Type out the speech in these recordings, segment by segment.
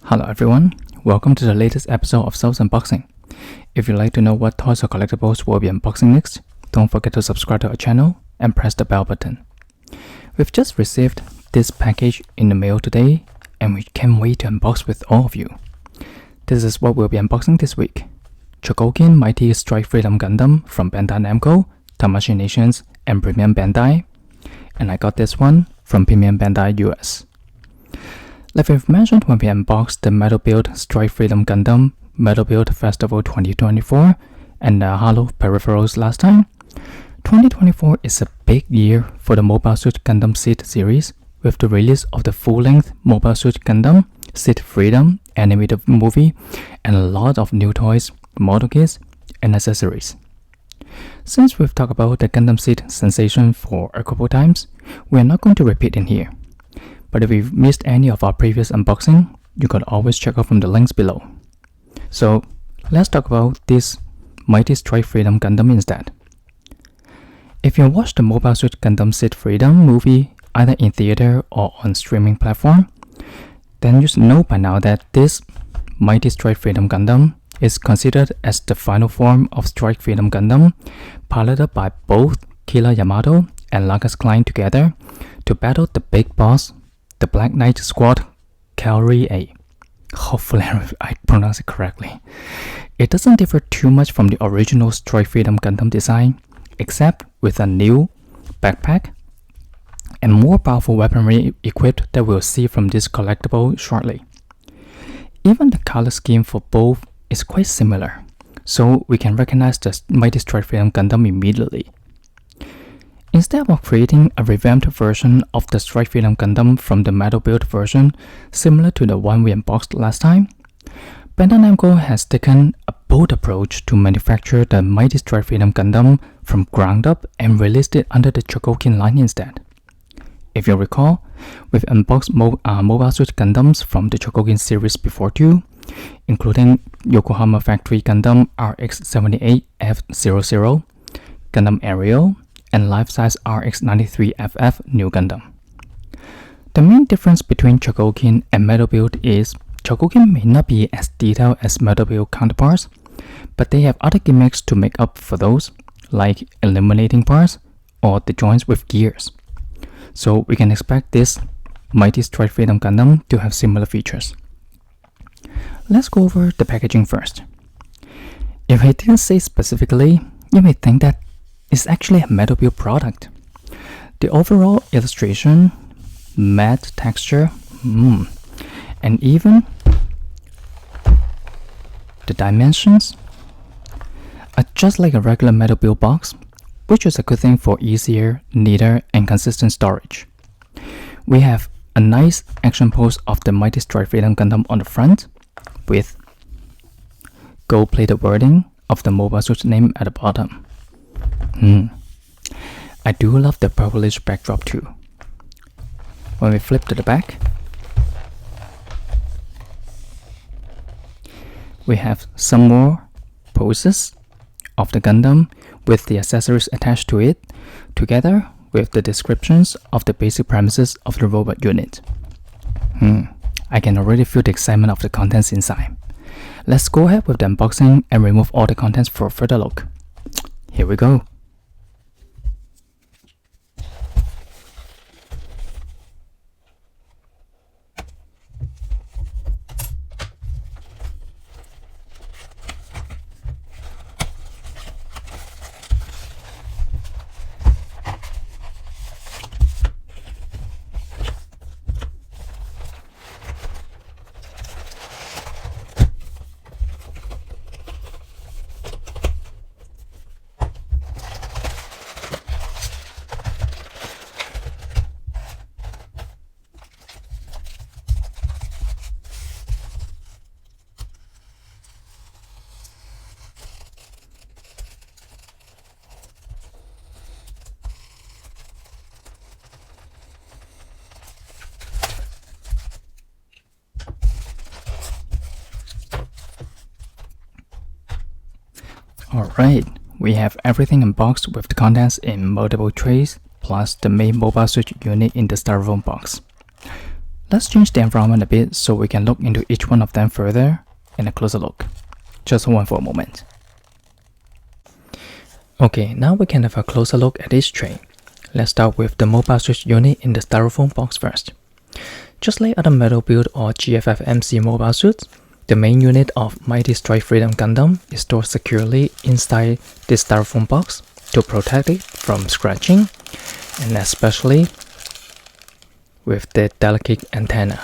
Hello everyone, welcome to the latest episode of Soul's Unboxing. If you'd like to know what toys or collectibles we'll be unboxing next, don't forget to subscribe to our channel and press the bell button. We've just received this package in the mail today and we can't wait to unbox with all of you. This is what we'll be unboxing this week. Chogokin Mighty Strike Freedom Gundam from Bandai Namco, Tamashii Nations, and Premium Bandai. And I got this one from Premium Bandai US. Like we've mentioned when we unboxed the Metal Build Strike Freedom Gundam Metal Build Festival 2024 and the Halo peripherals last time, 2024 is a big year for the Mobile Suit Gundam Seed series with the release of the full-length Mobile Suit Gundam Seed Freedom animated movie and a lot of new toys, model kits, and accessories. Since we've talked about the Gundam Seed sensation for a couple times, we are not going to repeat in here. But if you've missed any of our previous unboxing, you can always check out from the links below. So let's talk about this Mighty Strike Freedom Gundam instead. If you watched the Mobile Suit Gundam Seed Freedom movie either in theater or on streaming platform, then you should know by now that this Mighty Strike Freedom Gundam is considered as the final form of Strike Freedom Gundam, piloted by both Killer Yamato and Laga's Klein together to battle the big boss, the Black Knight Squad Cavalry A. Hopefully I pronounce it correctly. It doesn't differ too much from the original Strike Freedom Gundam design, except with a new backpack and more powerful weaponry equipped that we'll see from this collectible shortly. Even the color scheme for both is quite similar, so we can recognize the Mighty Strike Freedom Gundam immediately. Instead of creating a revamped version of the Strike Freedom Gundam from the Metal Build version similar to the one we unboxed last time, Bandai Namco has taken a bold approach to manufacture the Mighty Strike Freedom Gundam from ground up and released it under the Chogokin line instead. If you recall, we've unboxed Mobile Suit Gundams from the Chogokin series before too, including Yokohama Factory Gundam RX-78F00, Gundam Aerial, and life-size RX-93FF New Gundam. The main difference between Chogokin and Metal Build is Chogokin may not be as detailed as Metal Build counterparts, but they have other gimmicks to make up for those, like illuminating parts or the joints with gears. So we can expect this Mighty Strike Freedom Gundam to have similar features. Let's go over the packaging first. If I didn't say specifically, you may think that it's actually a Metal Build product. The overall illustration, matte texture, and even the dimensions are just like a regular Metal Build box, which is a good thing for easier, neater, and consistent storage. We have a nice action pose of the Mighty Strike Freedom Gundam on the front, with gold-plated wording of the mobile suit name at the bottom. I do love the purplish backdrop too. When we flip to the back, we have some more poses of the Gundam with the accessories attached to it, together with the descriptions of the basic premises of the robot unit. I can already feel the excitement of the contents inside. Let's go ahead with the unboxing and remove all the contents for a further look. Here we go. Alright, we have everything unboxed with the contents in multiple trays, plus the main mobile suit unit in the styrofoam box. Let's change the environment a bit so we can look into each one of them further in a closer look. Just hold on for a moment. Okay, now we can have a closer look at each tray. Let's start with the mobile switch unit in the styrofoam box first. Just like other metal build or GFFMC mobile suits, the main unit of Mighty Strike Freedom Gundam is stored securely inside this styrofoam box to protect it from scratching, and especially with the delicate antenna.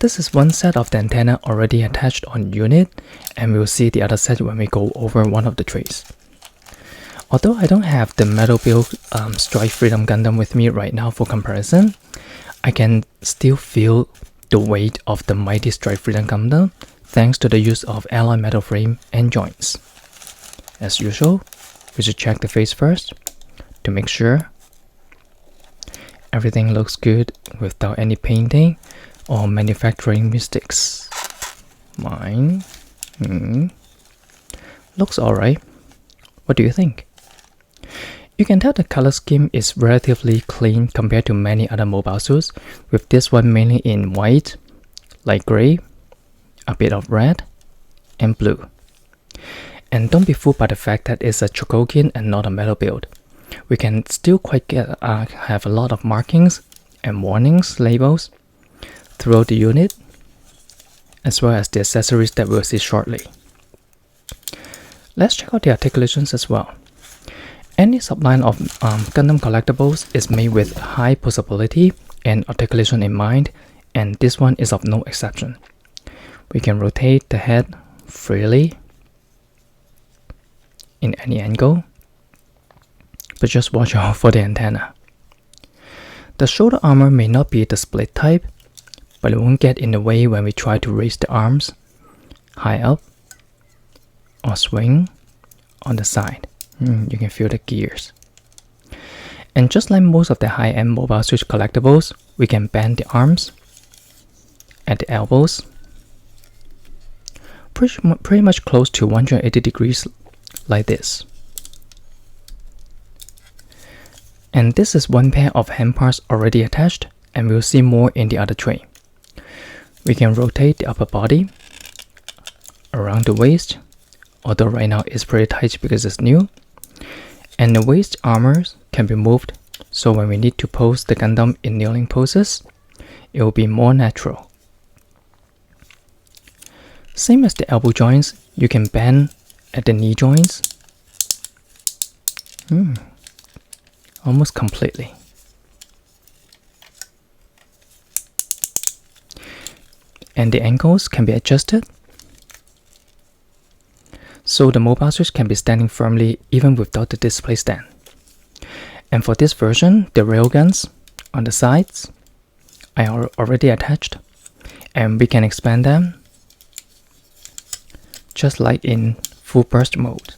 This is one set of the antenna already attached on unit, and we'll see the other set when we go over one of the trays. Although I don't have the metal build Strike Freedom Gundam with me right now for comparison, I can still feel the weight of the Mighty Strike Freedom Gundam thanks to the use of alloy metal frame and joints. As usual, we should check the face first to make sure everything looks good without any painting or manufacturing mistakes. Mine looks alright. What do you think? You can tell the color scheme is relatively clean compared to many other mobile suits, with this one mainly in white, light gray, a bit of red, and blue. And don't be fooled by the fact that it's a Chogokin and not a metal build. We can still have a lot of markings and warnings labels throughout the unit, as well as the accessories that we'll see shortly. Let's check out the articulations as well. Any subline of Gundam collectibles is made with high posability and articulation in mind, and this one is of no exception. We can rotate the head freely in any angle, but just watch out for the antenna. The shoulder armor may not be the split type, but it won't get in the way when we try to raise the arms high up or swing on the side. You can feel the gears. And just like most of the high-end mobile suit collectibles, we can bend the arms at the elbows pretty much close to 180 degrees like this. And this is one pair of hand parts already attached, and we'll see more in the other tray. We can rotate the upper body around the waist, although right now it's pretty tight because it's new. And the waist armors can be moved, so when we need to pose the Gundam in kneeling poses, it will be more natural. Same as the elbow joints, you can bend at the knee joints almost completely. And the ankles can be adjusted, so the mobile switch can be standing firmly even without the display stand. And for this version, the railguns on the sides are already attached, and we can expand them just like in full burst mode.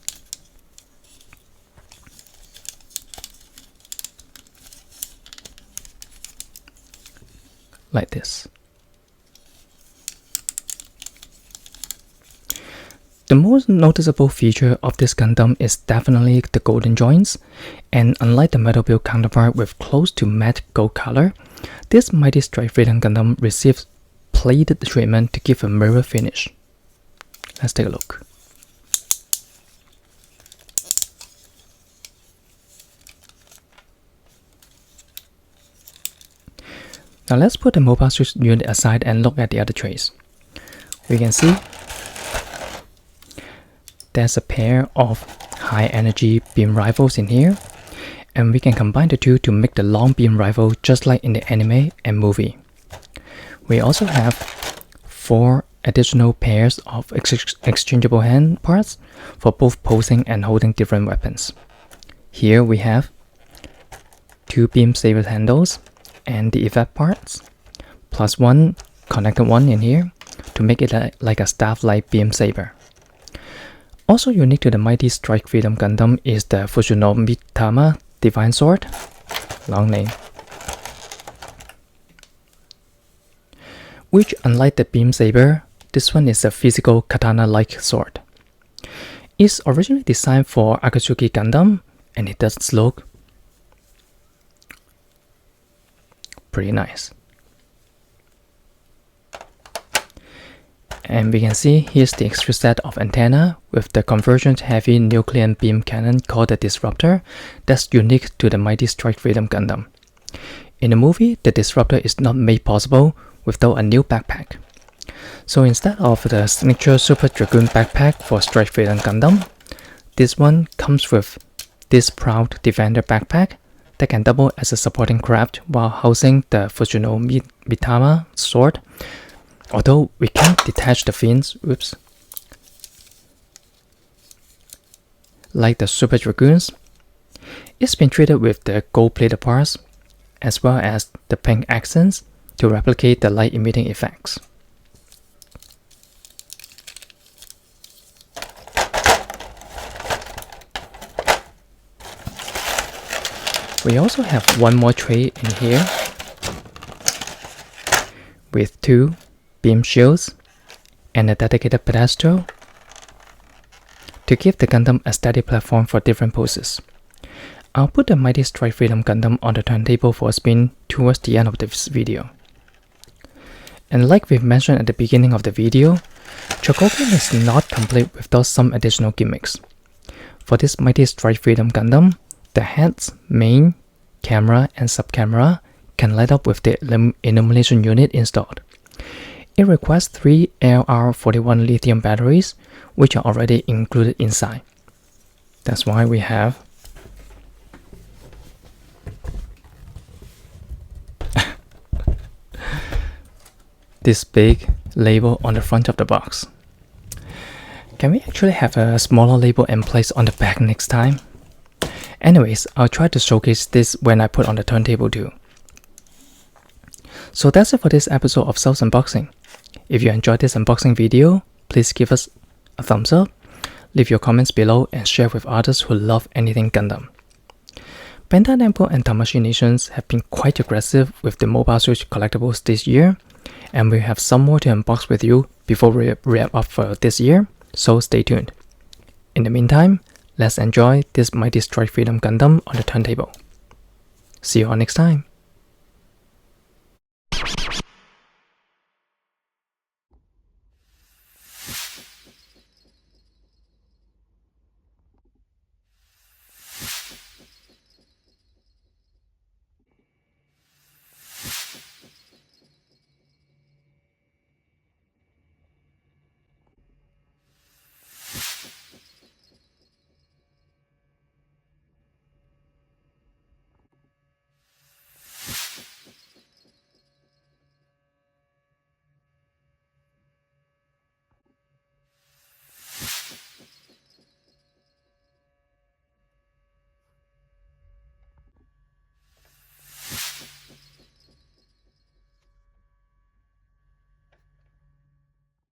Like this. The most noticeable feature of this Gundam is definitely the golden joints, and unlike the metal build counterpart with close to matte gold color, this Mighty Strike Freedom Gundam receives plated treatment to give a mirror finish. Let's take a look. Now let's put the mobile switch unit aside and look at the other trays. We can see there's a pair of high energy beam rifles in here, and we can combine the two to make the long beam rifle just like in the anime and movie. We also have 4 additional pairs of exchangeable hand parts for both posing and holding different weapons. Here we have 2 beam saber handles and the effect parts, plus 1 connected one in here to make it like a staff-like beam saber. Also unique to the Mighty Strike Freedom Gundam is the Fushinomitama Divine Sword, long name, which unlike the beam saber, this one is a physical katana-like sword. It's originally designed for Akatsuki Gundam, and it does look pretty nice. And we can see here's the extra set of antenna with the convergent heavy nuclear beam cannon called the Disruptor that's unique to the Mighty Strike Freedom Gundam. In the movie, the Disruptor is not made possible without a new backpack. So instead of the signature Super Dragoon backpack for Strike Freedom Gundam, this one comes with this proud Defender backpack that can double as a supporting craft while housing the Fujino Mitama sword. Although we can't detach the fins, like the Super Dragoons, it's been treated with the gold-plated parts as well as the pink accents to replicate the light-emitting effects. We also have one more tray in here with 2 beam shields and a dedicated pedestal to give the Gundam a steady platform for different poses. I'll put the Mighty Strike Freedom Gundam on the turntable for a spin towards the end of this video. And like we've mentioned at the beginning of the video, Chogokin is not complete without some additional gimmicks. For this Mighty Strike Freedom Gundam, the heads, main, camera, and sub-camera can light up with the illumination unit installed. It requires 3 LR41 lithium batteries, which are already included inside. That's why we have this big label on the front of the box. Can we actually have a smaller label in place on the back next time? Anyways, I'll try to showcase this when I put on the turntable too. So that's it for this episode of Souls Unboxing. If you enjoyed this unboxing video, please give us a thumbs up, leave your comments below and share with others who love anything Gundam. Bandai Namco and Tamashii Nations have been quite aggressive with the Mobile Suit collectibles this year, and we have some more to unbox with you before we wrap up for this year, so stay tuned. In the meantime, let's enjoy this Mighty Strike Freedom Gundam on the turntable. See you all next time.